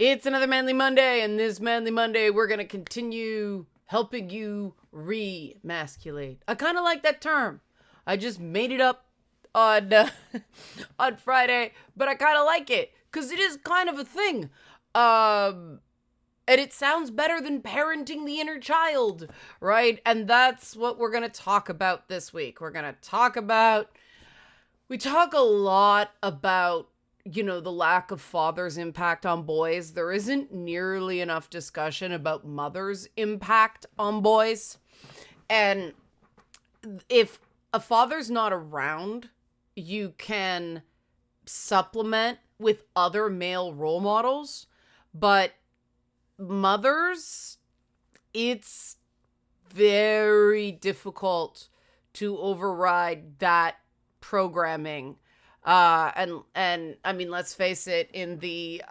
It's another Manly Monday, and this Manly Monday, we're going to continue helping you remasculate. I kind of like that term. I just made it up on on Friday, but I kind of like it because it is kind of a thing. And it sounds better than parenting the inner child, right? And that's what we're going to talk about this week. We talk a lot about the lack of father's impact on boys. There isn't nearly enough discussion about mother's impact on boys. And if a father's not around, you can supplement with other male role models. But mothers, it's very difficult to override that programming. And I mean, let's face it, in the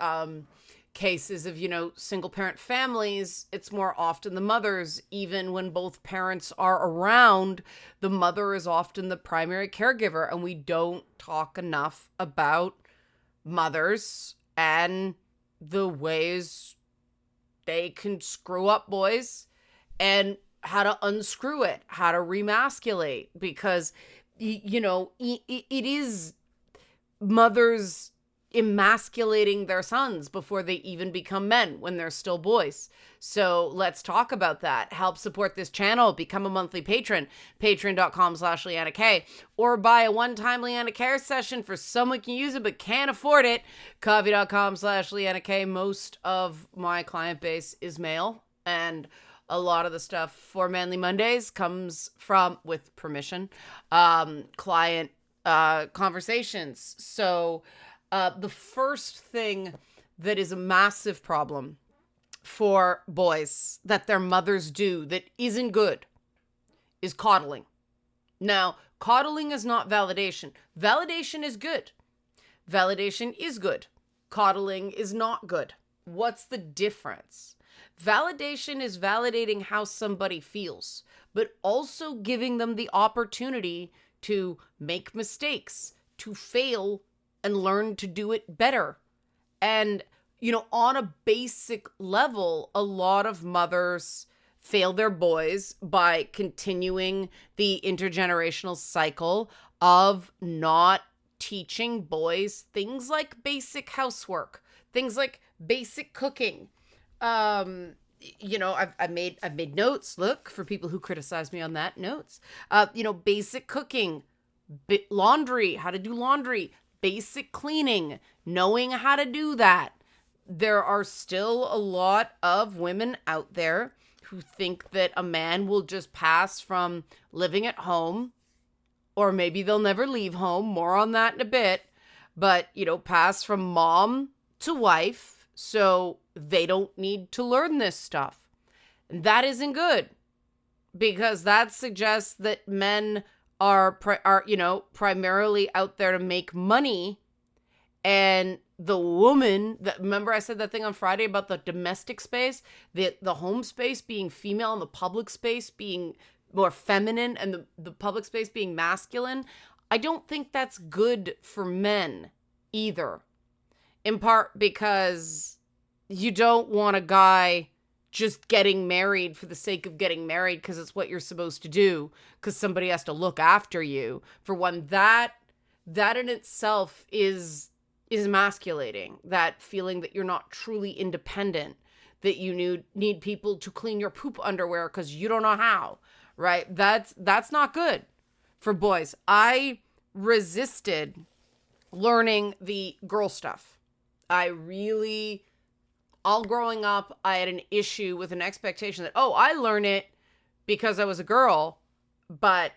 cases of, single parent families, it's more often the mothers. Even when both parents are around, the mother is often the primary caregiver, and we don't talk enough about mothers and the ways they can screw up boys and how to unscrew it, how to remasculate, because it is mothers emasculating their sons before they even become men when they're still boys. So let's talk about that. Help support this channel. Become a monthly patron. Patreon.com/LeannaK. Or buy a one-time Leanna Care session for someone who can use it but can't afford it. Coffee.com/LeannaK. Most of my client base is male, and a lot of the stuff for Manly Mondays comes from, with permission, client conversations. So the first thing that is a massive problem for boys that their mothers do that isn't good is coddling. Now, coddling is not validation. Validation is good. Validation is good. Coddling is not good. What's the difference? Validation is validating how somebody feels, but also giving them the opportunity to make mistakes, to fail, and learn to do it better. And, on a basic level, a lot of mothers fail their boys by continuing the intergenerational cycle of not teaching boys things like basic housework, things like basic cooking. I've made notes. Look, for people who criticize me on that, notes. Basic cooking, laundry, how to do laundry, basic cleaning, knowing how to do that. There are still a lot of women out there who think that a man will just pass from living at home, or maybe they'll never leave home, more on that in a bit, but, pass from mom to wife, so they don't need to learn this stuff. And that isn't good, because that suggests that men are primarily out there to make money, and the woman, remember I said that thing on Friday about the domestic space, the home space being female and the public space being more feminine, and the public space being masculine. I don't think that's good for men either, in part because you don't want a guy just getting married for the sake of getting married because it's what you're supposed to do, because somebody has to look after you. For one, that in itself is emasculating, that feeling that you're not truly independent, that you need people to clean your poop underwear because you don't know how, right? That's not good for boys. I resisted learning the girl stuff. All growing up, I had an issue with an expectation that, I learn it because I was a girl, but,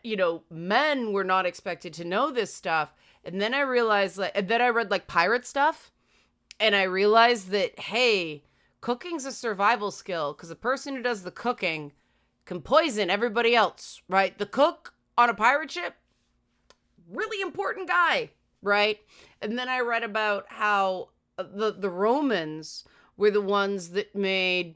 men were not expected to know this stuff. And then I realized, and then I read pirate stuff, and I realized that, hey, cooking's a survival skill, because the person who does the cooking can poison everybody else, right? The cook on a pirate ship, really important guy, right? And then I read about how the Romans were the ones that made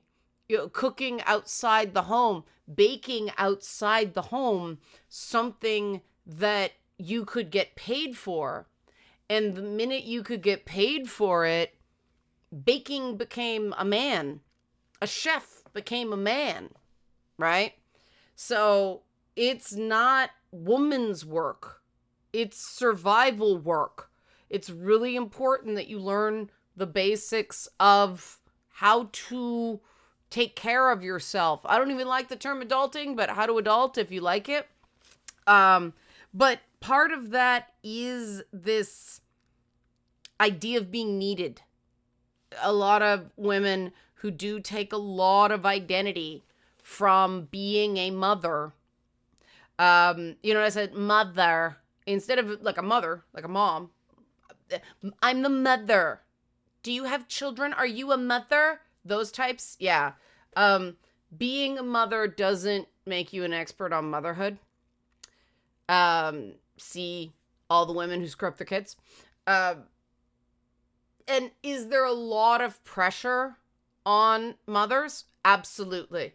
cooking outside the home, baking outside the home, something that you could get paid for. And the minute you could get paid for it, baking became a man. A chef became a man, right? So it's not woman's work. It's survival work. It's really important that you learn the basics of how to take care of yourself. I don't even like the term adulting, but how to adult if you like it. But part of that is this idea of being needed. A lot of women who do take a lot of identity from being a mother. I said mother instead of like a mother, like a mom. I'm the mother. Do you have children? Are you a mother? Those types? Yeah. Being a mother doesn't make you an expert on motherhood. See all the women who screw up their kids. And is there a lot of pressure on mothers? Absolutely.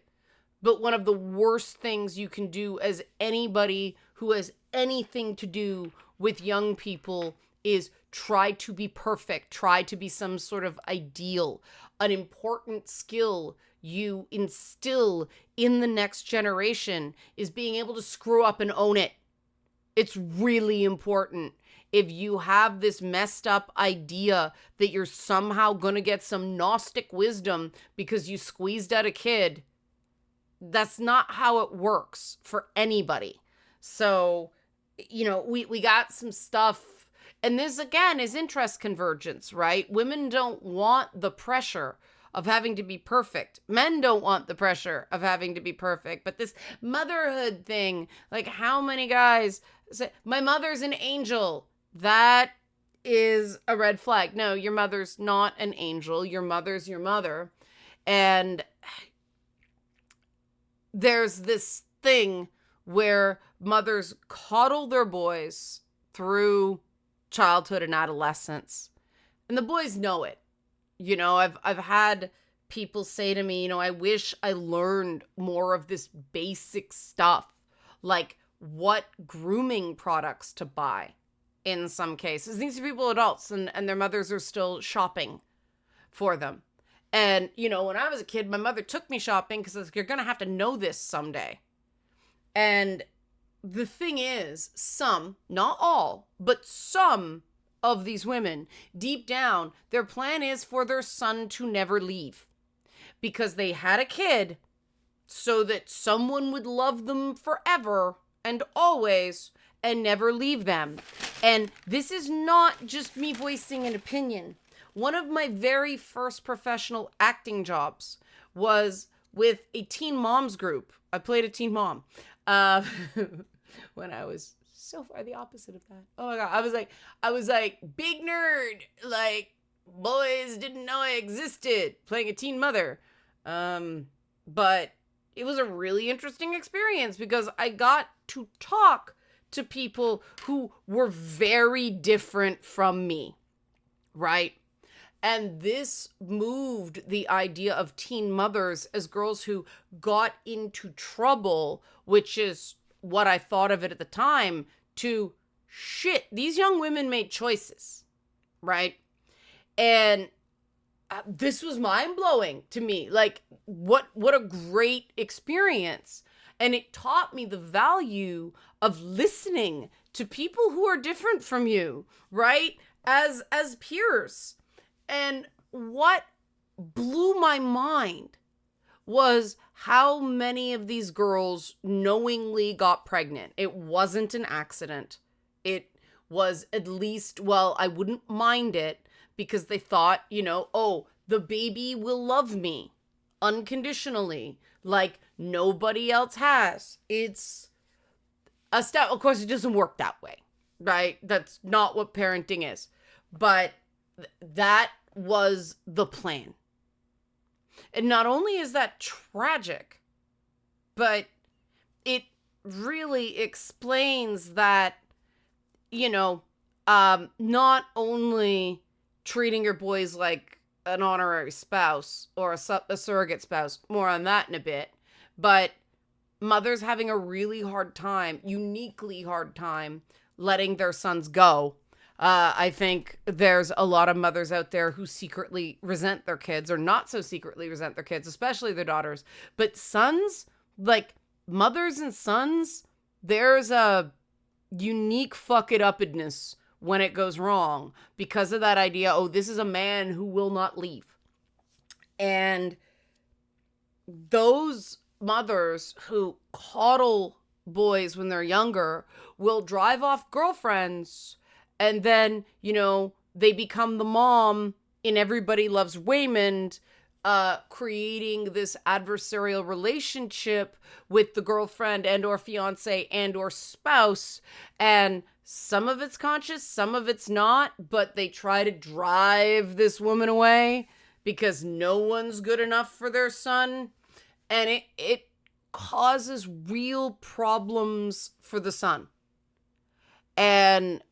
But one of the worst things you can do as anybody who has anything to do with young people is try to be perfect, try to be some sort of ideal. An important skill you instill in the next generation is being able to screw up and own it. It's really important. If you have this messed up idea that you're somehow going to get some Gnostic wisdom because you squeezed out a kid, that's not how it works for anybody. So, we got some stuff. And this, again, is interest convergence, right? Women don't want the pressure of having to be perfect. Men don't want the pressure of having to be perfect. But this motherhood thing, like how many guys say, my mother's an angel. That is a red flag. No, your mother's not an angel. Your mother's your mother. And there's this thing where mothers coddle their boys through childhood and adolescence. And the boys know it. I've had people say to me, I wish I learned more of this basic stuff, like what grooming products to buy in some cases. These are people, adults, and their mothers are still shopping for them. And, when I was a kid, my mother took me shopping because like, you're going to have to know this someday. And the thing is, some, not all, but some of these women, deep down, their plan is for their son to never leave. Because they had a kid so that someone would love them forever and always and never leave them. And this is not just me voicing an opinion. One of my very first professional acting jobs was with a teen moms group. I played a teen mom when I was so far the opposite of that. Oh my God. I was like big nerd, like boys didn't know I existed, playing a teen mother. But it was a really interesting experience because I got to talk to people who were very different from me, right? And this moved the idea of teen mothers as girls who got into trouble, which is what I thought of it at the time, to shit, these young women made choices, right? And this was mind-blowing to me. Like, what a great experience. And it taught me the value of listening to people who are different from you, right? As peers. And what blew my mind was how many of these girls knowingly got pregnant. It wasn't an accident. It was at least, well, I wouldn't mind it because they thought, oh, the baby will love me unconditionally, like nobody else has. It's a step. Of course, it doesn't work that way, right? That's not what parenting is. But that was the plan. And not only is that tragic, but it really explains that, not only treating your boys like an honorary spouse or a surrogate spouse, more on that in a bit, but mothers having a really hard time, uniquely hard time, letting their sons go I think there's a lot of mothers out there who secretly resent their kids, or not so secretly resent their kids, especially their daughters. But sons, like mothers and sons, there's a unique fuck it upness when it goes wrong because of that idea, oh, this is a man who will not leave. And those mothers who coddle boys when they're younger will drive off girlfriends, and then, they become the mom in Everybody Loves Raymond, creating this adversarial relationship with the girlfriend and or fiance and or spouse. And some of it's conscious, some of it's not, but they try to drive this woman away because no one's good enough for their son. And it causes real problems for the son. And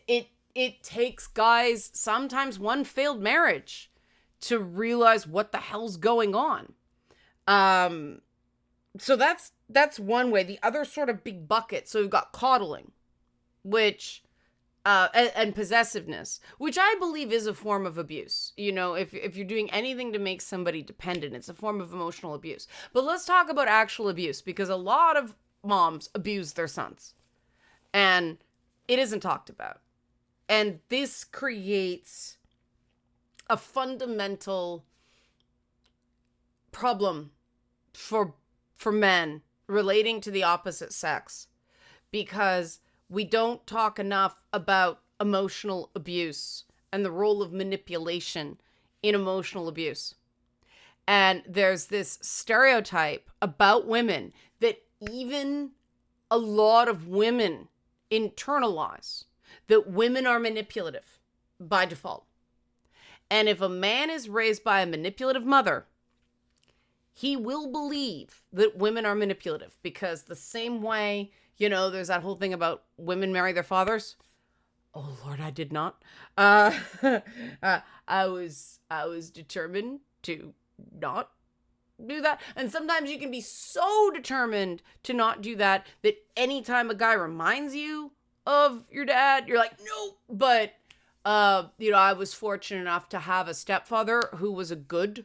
it takes guys sometimes one failed marriage to realize what the hell's going on. So that's one way. The other sort of big bucket. So we've got coddling, which and possessiveness, which I believe is a form of abuse. If you're doing anything to make somebody dependent, it's a form of emotional abuse. But let's talk about actual abuse, because a lot of moms abuse their sons, and it isn't talked about. And this creates a fundamental problem for men relating to the opposite sex, because we don't talk enough about emotional abuse and the role of manipulation in emotional abuse. And there's this stereotype about women that even a lot of women internalize, that women are manipulative by default. And if a man is raised by a manipulative mother, he will believe that women are manipulative, because the same way, there's that whole thing about women marry their fathers. Oh Lord, I did not. I was determined to not do that. And sometimes you can be so determined to not do that anytime a guy reminds you of your dad, you're like, no. But I was fortunate enough to have a stepfather who was a good,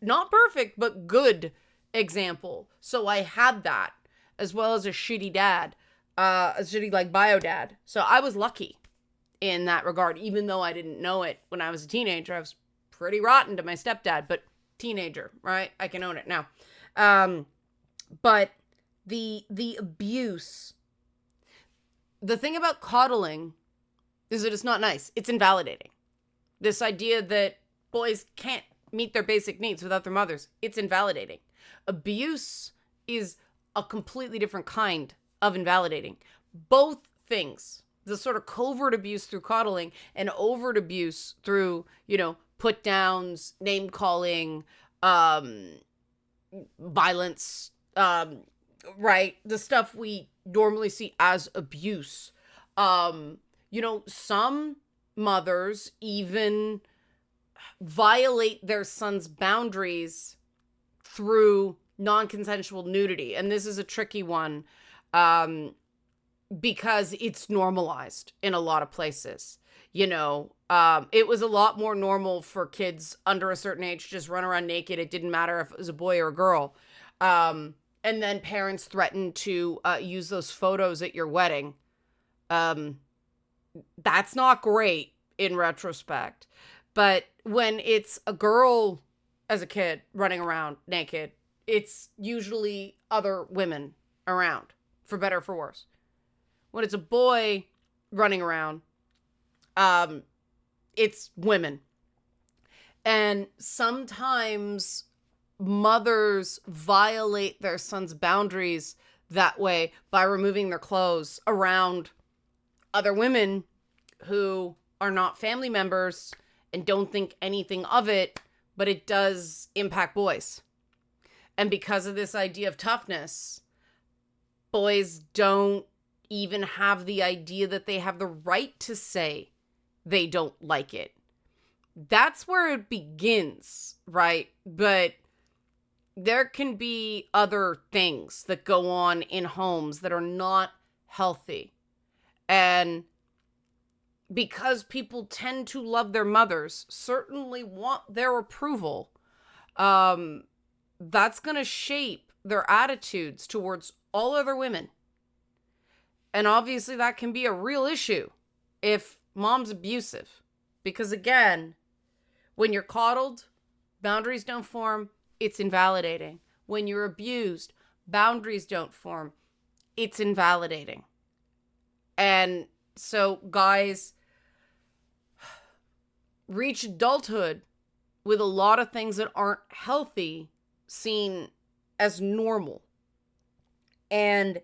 not perfect, but good example. So I had that, as well as a shitty dad, a shitty bio dad. So I was lucky in that regard, even though I didn't know it when I was a teenager. I was pretty rotten to my stepdad, but teenager, right? I can own it now. But the abuse, the thing about coddling is that it's not nice. It's invalidating. This idea that boys can't meet their basic needs without their mothers, it's invalidating. Abuse is a completely different kind of invalidating. Both things, the sort of covert abuse through coddling and overt abuse through, put downs, name calling, violence, right? The stuff we normally see as abuse. Some mothers even violate their son's boundaries through non-consensual nudity. And this is a tricky one, because it's normalized in a lot of places. It was a lot more normal for kids under a certain age to just run around naked. It didn't matter if it was a boy or a girl. And then parents threatened to use those photos at your wedding. That's not great in retrospect. But when it's a girl as a kid running around naked, it's usually other women around, for better or for worse. When it's a boy running around, it's women. And sometimes mothers violate their sons' boundaries that way by removing their clothes around other women who are not family members and don't think anything of it, but it does impact boys. And because of this idea of toughness, boys don't even have the idea that they have the right to say they don't like it. That's where it begins, right? But there can be other things that go on in homes that are not healthy. And because people tend to love their mothers, certainly want their approval, that's going to shape their attitudes towards all other women. And obviously that can be a real issue if mom's abusive. Because again, when you're coddled, boundaries don't form, it's invalidating. When you're abused, boundaries don't form, it's invalidating. And so guys reach adulthood with a lot of things that aren't healthy seen as normal. And,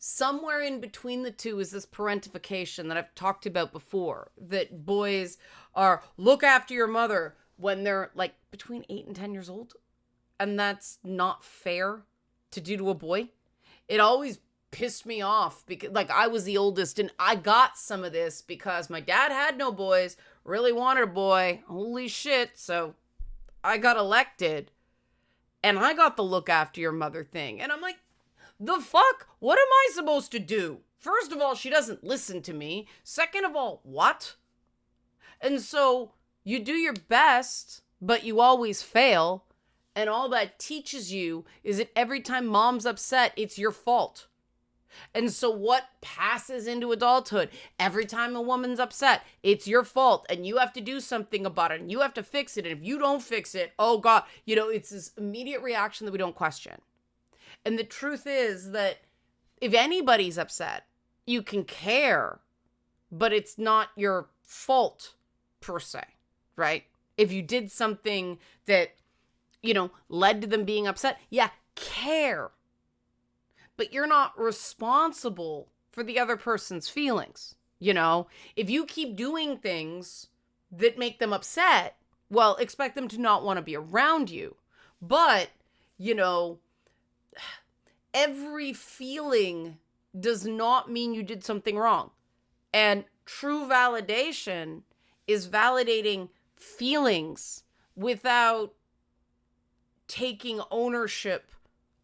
somewhere in between the two is this parentification that I've talked about before, that boys are look after your mother when they're like between 8 and 10 years old. And that's not fair to do to a boy. It always pissed me off because I was the oldest and I got some of this because my dad had no boys, really wanted a boy. Holy shit. So I got elected and I got the look after your mother thing. And I'm like, the fuck? What am I supposed to do? First of all, she doesn't listen to me. Second of all, what? And so you do your best, but you always fail. And all that teaches you is that every time mom's upset, it's your fault. And so what passes into adulthood? Every time a woman's upset, it's your fault. And you have to do something about it. And you have to fix it. And if you don't fix it, oh God, it's this immediate reaction that we don't question. And the truth is that if anybody's upset, you can care, but it's not your fault per se, right? If you did something that, led to them being upset, care. But you're not responsible for the other person's feelings. If you keep doing things that make them upset, well, expect them to not want to be around you. But, every feeling does not mean you did something wrong. And true validation is validating feelings without taking ownership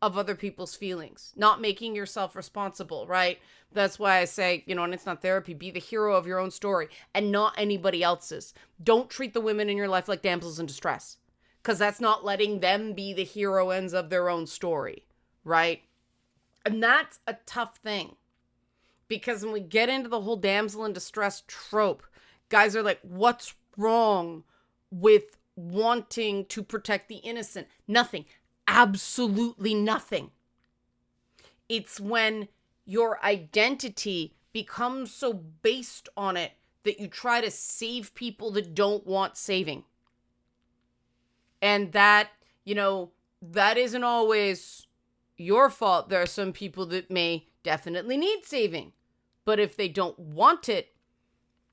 of other people's feelings, not making yourself responsible, right? That's why I say, and it's not therapy, be the hero of your own story and not anybody else's. Don't treat the women in your life like damsels in distress, because that's not letting them be the heroines of their own story, right? And that's a tough thing, because when we get into the whole damsel in distress trope, guys are like, what's wrong with wanting to protect the innocent? Nothing. Absolutely nothing. It's when your identity becomes so based on it that you try to save people that don't want saving. And that, that isn't always your fault. There are some people that may definitely need saving, but if they don't want it,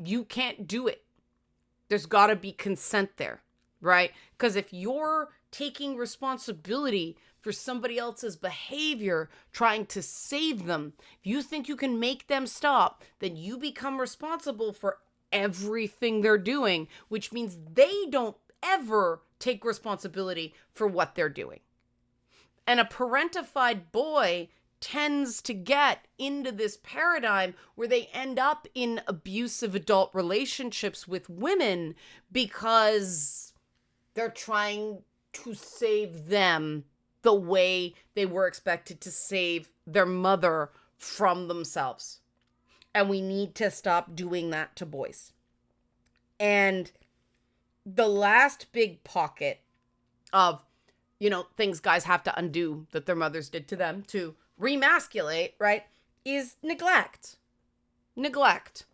you can't do it. There's got to be consent there, right? Because if you're taking responsibility for somebody else's behavior, trying to save them, if you think you can make them stop, then you become responsible for everything they're doing, which means they don't ever take responsibility for what they're doing. And a parentified boy tends to get into this paradigm where they end up in abusive adult relationships with women because they're trying to save them the way they were expected to save their mother from themselves. And we need to stop doing that to boys. And the last big pocket of things guys have to undo that their mothers did to them to remasculate, right, is neglect. Neglect.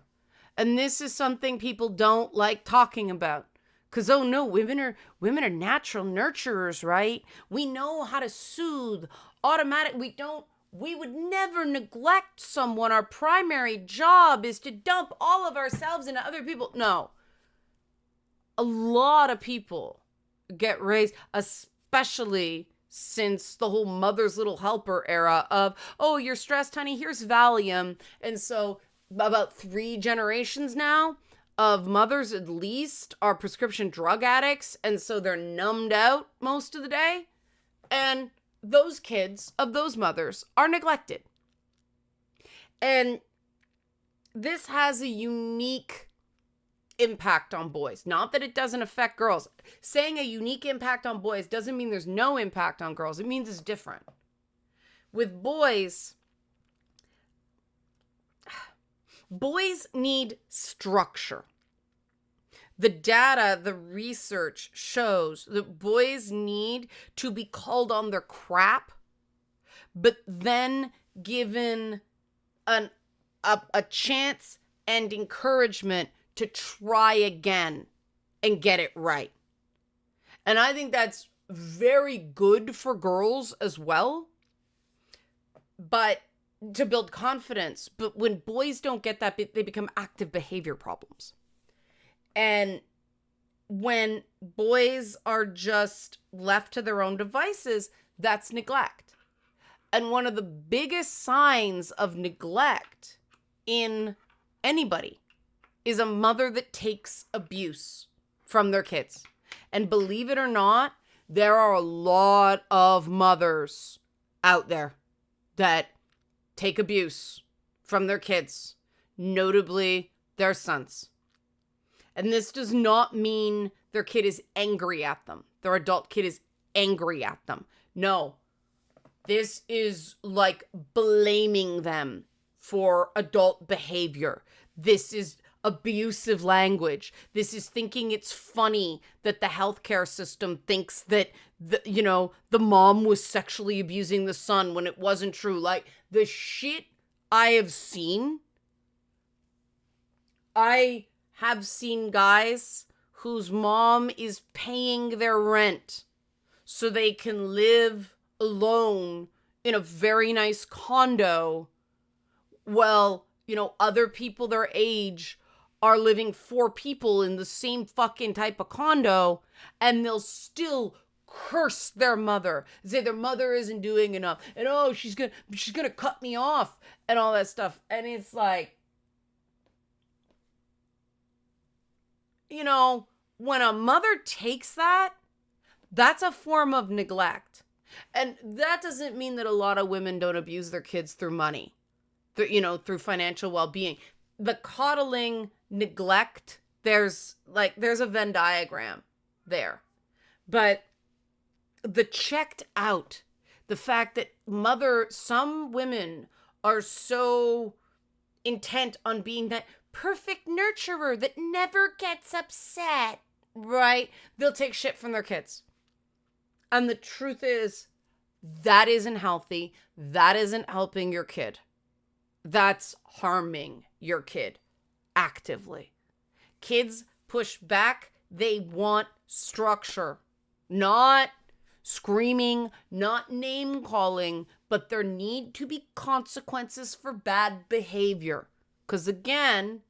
And this is something people don't like talking about. Because, oh no, women are natural nurturers, right? We know how to soothe, we would never neglect someone. Our primary job is to dump all of ourselves into other people. No. A lot of people get raised, especially since the whole mother's little helper era of, oh, you're stressed, honey, here's Valium. And so about 3 generations now of mothers at least are prescription drug addicts. And so they're numbed out most of the day. And those kids of those mothers are neglected. And this has a unique impact on boys. Not that it doesn't affect girls. Saying a unique impact on boys doesn't mean there's no impact on girls. It means it's different. With boys, boys need structure. The data, the research shows that boys need to be called on their crap, but then given a chance and encouragement to try again and get it right. And I think that's very good for girls as well, but to build confidence. But when boys don't get that, they become active behavior problems. And when boys are just left to their own devices, that's neglect. And one of the biggest signs of neglect in anybody is a mother that takes abuse from their kids. And believe it or not, there are a lot of mothers out there that take abuse from their kids, notably their sons. And this does not mean their kid is angry at them. Their adult kid is angry at them. No, this is like blaming them for adult behavior. This is abusive language. This is thinking it's funny that the healthcare system thinks that the mom was sexually abusing the son when it wasn't true. Like, the shit I have seen. I have seen guys whose mom is paying their rent so they can live alone in a very nice condo. Well, other people their age are living 4 people in the same fucking type of condo, and they'll still curse their mother, say their mother isn't doing enough, and she's gonna cut me off and all that stuff. And it's like, when a mother takes that, that's a form of neglect. And that doesn't mean that a lot of women don't abuse their kids through money, through financial well-being. The coddling, neglect, there's a Venn diagram there. But the checked out, the fact that some women are so intent on being that perfect nurturer that never gets upset, right? They'll take shit from their kids. And the truth is, that isn't healthy. That isn't helping your kid. That's harming your kid actively. Kids push back. They want structure, not screaming, not name calling, but there need to be consequences for bad behavior. Because again,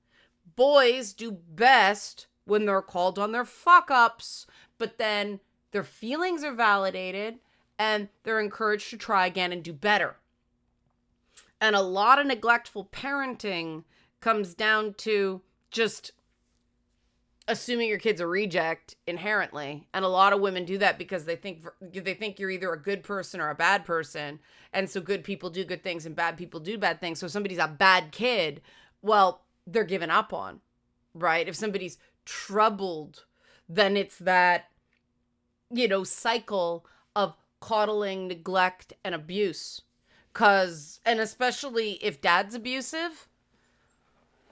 boys do best when they're called on their fuck ups, but then their feelings are validated and they're encouraged to try again and do better. And a lot of neglectful parenting comes down to just assuming your kid's a reject inherently. And a lot of women do that because they think you're either a good person or a bad person. And so good people do good things and bad people do bad things. So if somebody's a bad kid, well, they're given up on, right? If somebody's troubled, then it's that, cycle of coddling, neglect, and abuse. And especially if dad's abusive,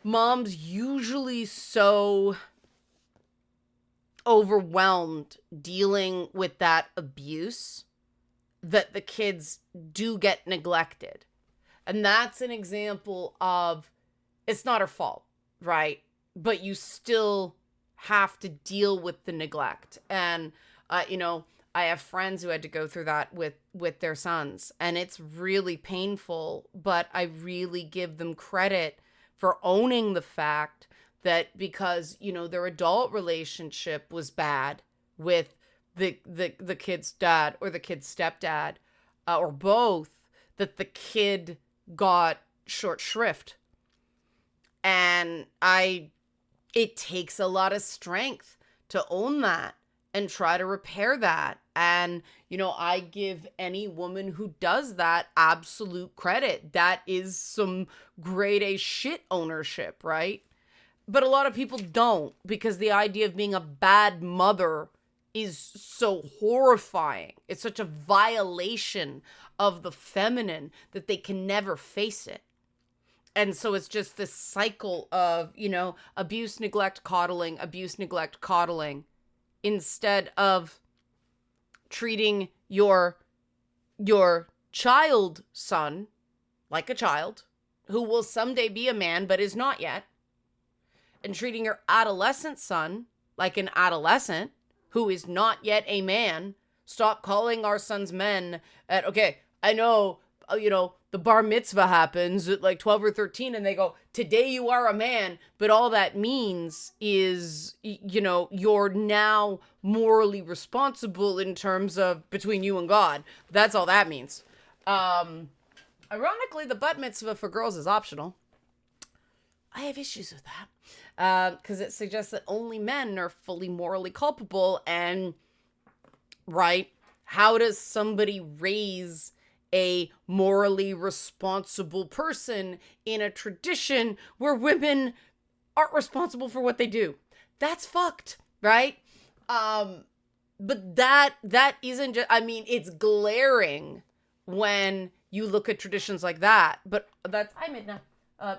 mom's usually so overwhelmed dealing with that abuse that the kids do get neglected. And that's an example of, it's not her fault, right? But you still have to deal with the neglect. And, I have friends who had to go through that with their sons, and it's really painful, but I really give them credit for owning the fact that because, their adult relationship was bad with the kid's dad or the kid's stepdad, or both, that the kid got short shrift. And it takes a lot of strength to own that and try to repair that. And, I give any woman who does that absolute credit. That is some grade A shit ownership, right? But a lot of people don't, because the idea of being a bad mother is so horrifying. It's such a violation of the feminine that they can never face it. And so it's just this cycle of, abuse, neglect, coddling, instead of treating your child son like a child who will someday be a man but is not yet, and treating your adolescent son like an adolescent who is not yet a man. Stop calling our sons men okay, I know, the bar mitzvah happens at like 12 or 13 and they go, today you are a man. But all that means is, you're now morally responsible in terms of between you and God. That's all that means. Ironically, the bat mitzvah for girls is optional. I have issues with that because it suggests that only men are fully morally culpable. And, right, how does somebody raise a morally responsible person in a tradition where women aren't responsible for what they do? That's fucked, right? But that isn't just, it's glaring when you look at traditions like that. But that's, hi Midna.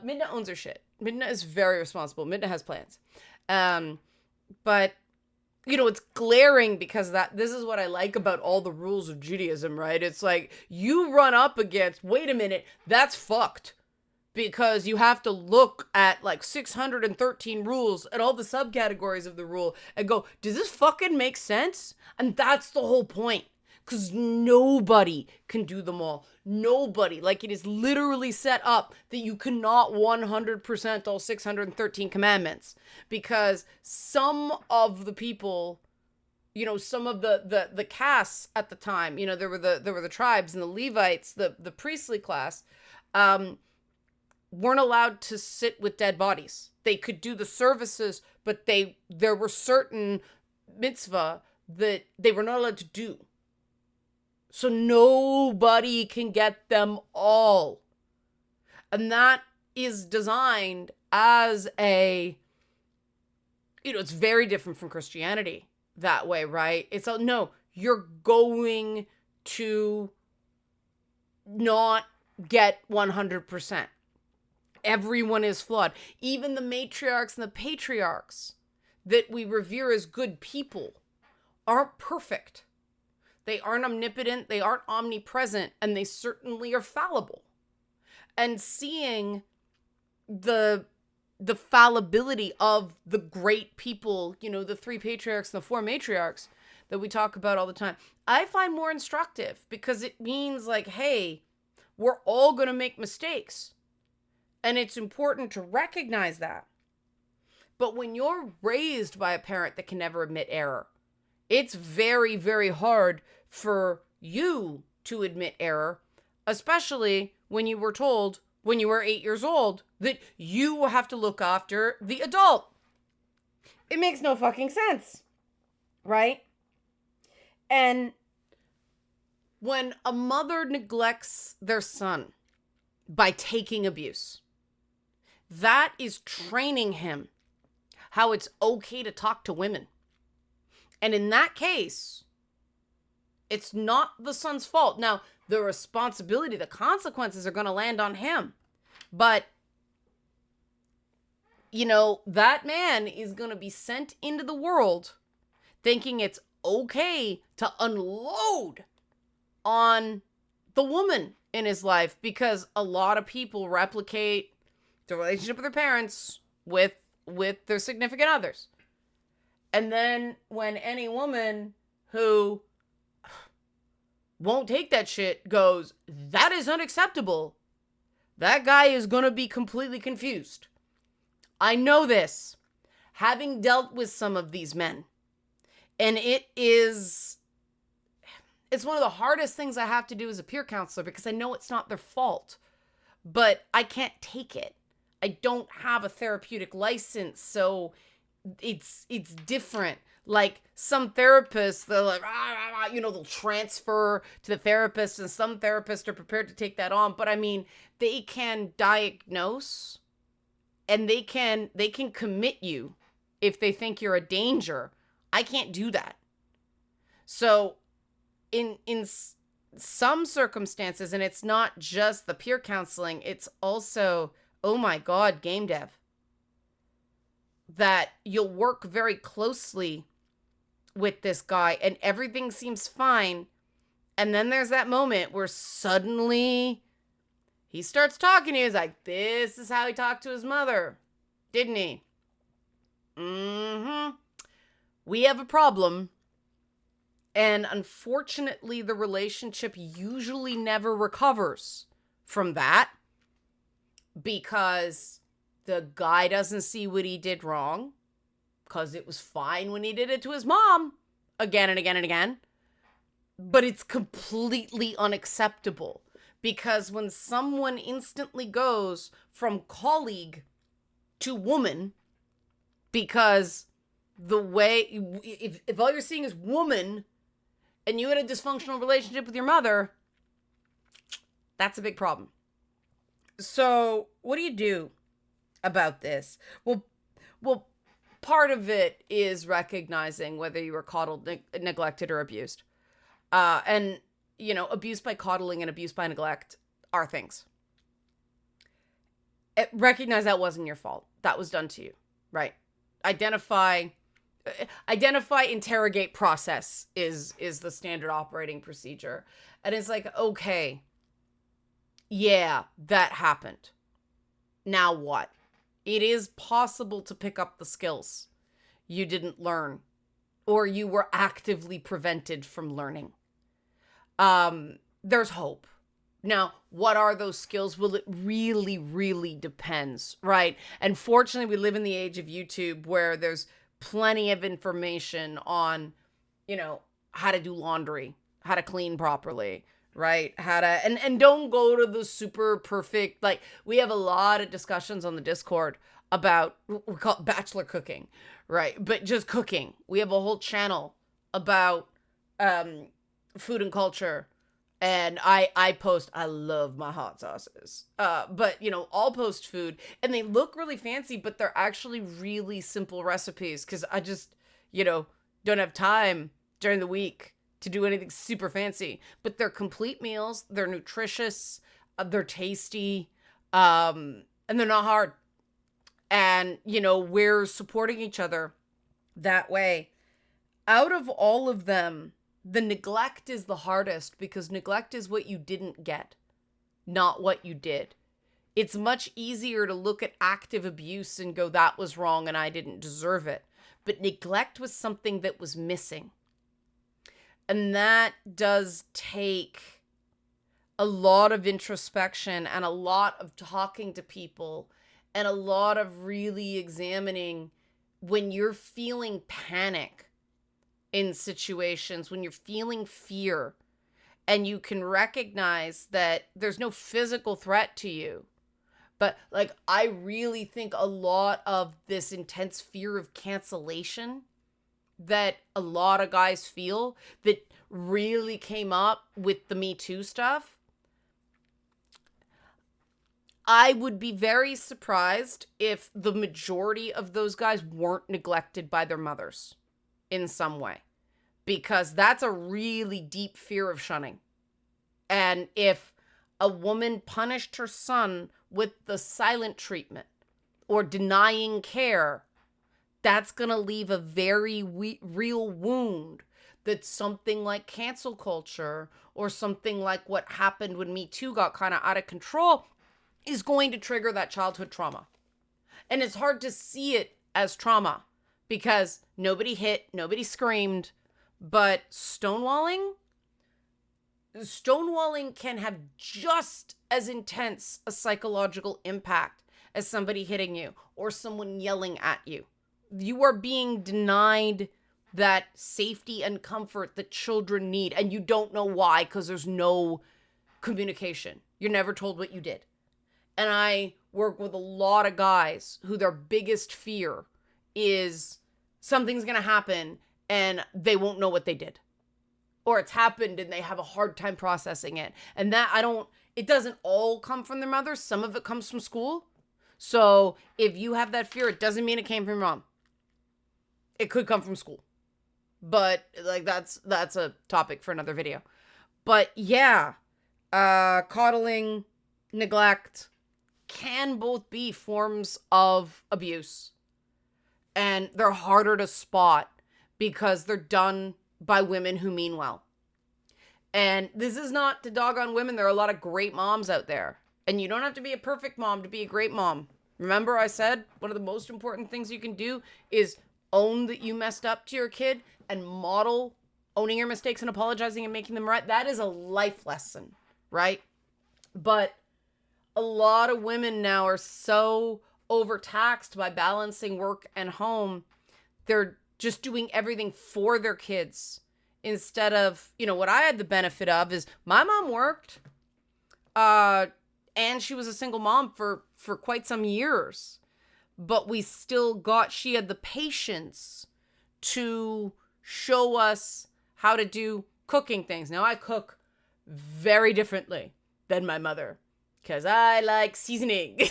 Midna owns her shit. Midna is very responsible. Midna has plans. But it's glaring because this is what I like about all the rules of Judaism, right? It's like you run up against, wait a minute, that's fucked. Because you have to look at like 613 rules and all the subcategories of the rule and go, does this fucking make sense? And that's the whole point. Because nobody can do them all. Nobody. Like, it is literally set up that you cannot 100% all 613 commandments. Because some of the people, some of the castes at the time, there were the tribes and the Levites, the priestly class, weren't allowed to sit with dead bodies. They could do the services, but there were certain mitzvah that they were not allowed to do. So nobody can get them all. And that is designed as it's very different from Christianity that way, right? It's no, you're going to not get 100%. Everyone is flawed. Even the matriarchs and the patriarchs that we revere as good people aren't perfect. They aren't omnipotent, they aren't omnipresent, and they certainly are fallible. And seeing the fallibility of the great people, the 3 patriarchs and the 4 matriarchs that we talk about all the time, I find more instructive because it means like, hey, we're all going to make mistakes. And it's important to recognize that. But when you're raised by a parent that can never admit error, it's very, very hard for you to admit error, especially when you were told when you were 8 years old that you have to look after the adult. It makes no fucking sense, right? And when a mother neglects their son by taking abuse, that is training him how it's okay to talk to women. And in that case, it's not the son's fault. Now, the responsibility, the consequences are going to land on him. But, that man is going to be sent into the world thinking it's okay to unload on the woman in his life, because a lot of people replicate the relationship with their parents with their significant others. And then when any woman who won't take that shit goes, that is unacceptable, that guy is going to be completely confused. I know this, having dealt with some of these men. And it's one of the hardest things I have to do as a peer counselor, because I know it's not their fault, but I can't take it. I don't have a therapeutic license, so it's different. Like some therapists, they're like, they'll transfer to the therapist, and some therapists are prepared to take that on. But I mean, they can diagnose and they can commit you if they think you're a danger. I can't do that. So in some circumstances, and it's not just the peer counseling, it's also, oh my God, game dev, that you'll work very closely with this guy and everything seems fine. And then there's that moment where suddenly he starts talking to you. He's like, this is how he talked to his mother, didn't he? We have a problem. And unfortunately, the relationship usually never recovers from that because the guy doesn't see what he did wrong, because it was fine when he did it to his mom again and again and again. But it's completely unacceptable because when someone instantly goes from colleague to woman, because the way, if all you're seeing is woman and you had a dysfunctional relationship with your mother, that's a big problem. So what do you do about this? Well, part of it is recognizing whether you were coddled, neglected, or abused. And, abuse by coddling and abuse by neglect are things. Recognize that wasn't your fault. That was done to you, right? Identify, interrogate, process is the standard operating procedure. And it's like, okay, yeah, that happened. Now what? It is possible to pick up the skills you didn't learn or you were actively prevented from learning. There's hope. Now, what are those skills? Well, it really, really depends, right? And fortunately, we live in the age of YouTube where there's plenty of information on, how to do laundry, how to clean properly, right? How to, and don't go to the super perfect, like we have a lot of discussions on the Discord about, we call it bachelor cooking, right? But just cooking. We have a whole channel about, food and culture. And I post, I love my hot sauces. But, I'll post food and they look really fancy, but they're actually really simple recipes because I just, don't have time during the week to do anything super fancy. But they're complete meals. They're nutritious. They're tasty. And they're not hard. And, we're supporting each other that way. Out of all of them, the neglect is the hardest because neglect is what you didn't get, not what you did. It's much easier to look at active abuse and go, that was wrong and I didn't deserve it. But neglect was something that was missing. And that does take a lot of introspection and a lot of talking to people and a lot of really examining when you're feeling panic in situations, when you're feeling fear and you can recognize that there's no physical threat to you. But like, I really think a lot of this intense fear of cancellation that a lot of guys feel that really came up with the Me Too stuff. I would be very surprised if the majority of those guys weren't neglected by their mothers in some way, because that's a really deep fear of shunning. And if a woman punished her son with the silent treatment or denying care, that's going to leave a very real wound that something like cancel culture or something like what happened when Me Too got kind of out of control is going to trigger that childhood trauma. And it's hard to see it as trauma because nobody hit, nobody screamed, but stonewalling can have just as intense a psychological impact as somebody hitting you or someone yelling at you. You are being denied that safety and comfort that children need, and you don't know why because there's no communication. You're never told what you did. And I work with a lot of guys who their biggest fear is something's going to happen and they won't know what they did. Or it's happened and they have a hard time processing it. And it doesn't all come from their mother. Some of it comes from school. So if you have that fear, it doesn't mean it came from your mom. It could come from school. But like that's a topic for another video. But yeah, coddling, neglect can both be forms of abuse. And they're harder to spot because they're done by women who mean well. And this is not to dog on women. There are a lot of great moms out there. And you don't have to be a perfect mom to be a great mom. Remember I said one of the most important things you can do is own that you messed up to your kid and model owning your mistakes and apologizing and making them right. That is a life lesson, right? But a lot of women now are so overtaxed by balancing work and home. They're just doing everything for their kids instead of, what I had the benefit of is my mom worked, and she was a single mom for quite some years, but she had the patience to show us how to do cooking things. Now I cook very differently than my mother because I like seasoning,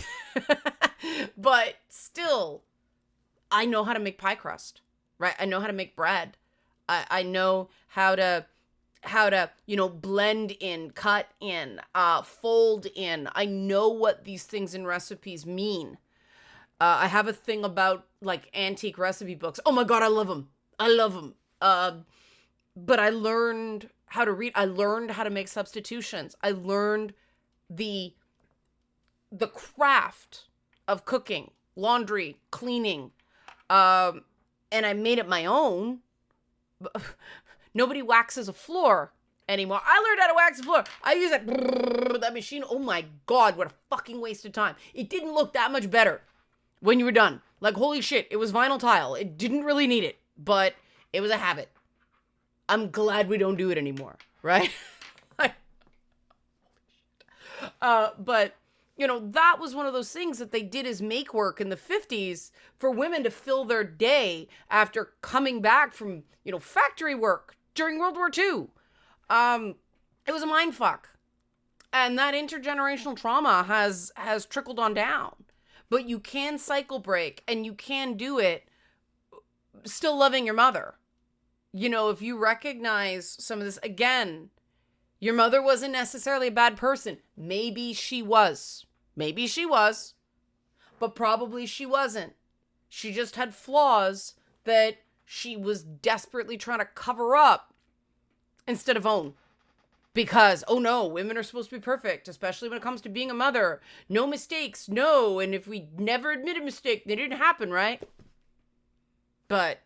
but still I know how to make pie crust. Right? I know how to make bread. I know how to blend in, cut in, fold in. I know what these things in recipes mean. I have a thing about like antique recipe books. Oh my God, I love them. But I learned how to read. I learned how to make substitutions. I learned the craft of cooking, laundry, cleaning, and I made it my own. Nobody waxes a floor anymore. I learned how to wax a floor. I use that machine. Oh my God, what a fucking waste of time. It didn't look that much better when you were done. Like, holy shit, it was vinyl tile. It didn't really need it, but it was a habit. I'm glad we don't do it anymore, right? But that was one of those things that they did as make work in the 50s for women to fill their day after coming back from, factory work during World War II. It was a mind fuck. And that intergenerational trauma has trickled on down. But you can cycle break and you can do it still loving your mother. If you recognize some of this, again, your mother wasn't necessarily a bad person. Maybe she was. But probably she wasn't. She just had flaws that she was desperately trying to cover up instead of own. Because, oh no, women are supposed to be perfect, especially when it comes to being a mother. No mistakes, no. And if we never admit a mistake, they didn't happen, right? But,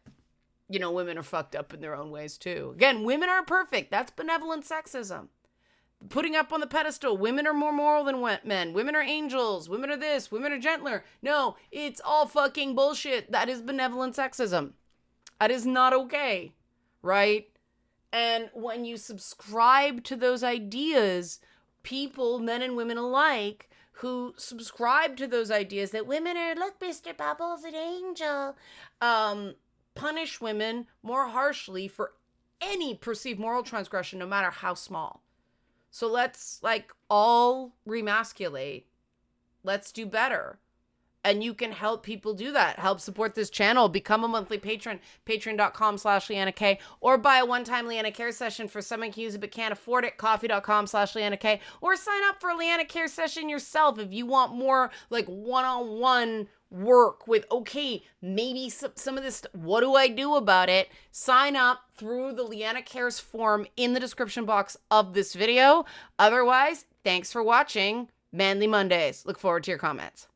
women are fucked up in their own ways too. Again, women aren't perfect. That's benevolent sexism. Putting up on the pedestal, women are more moral than men. Women are angels. Women are this. Women are gentler. No, it's all fucking bullshit. That is benevolent sexism. That is not okay, right? And when you subscribe to those ideas, people, men and women alike, who subscribe to those ideas that women are, look, Mr. Bubbles, an angel, punish women more harshly for any perceived moral transgression, no matter how small. So let's all remasculate. Let's do better. And you can help people do that. Help support this channel. Become a monthly patron. Patreon.com/Leanna K. Or buy a one-time Leanna Care session for someone who can use it but can't afford it. Coffee.com/Leanna K. Or sign up for a Leanna Care session yourself if you want more one-on-one work with, okay, maybe some of this, what do I do about it? Sign up through the Leanna Cares form in the description box of this video. Otherwise, thanks for watching Manly Mondays. Look forward to your comments.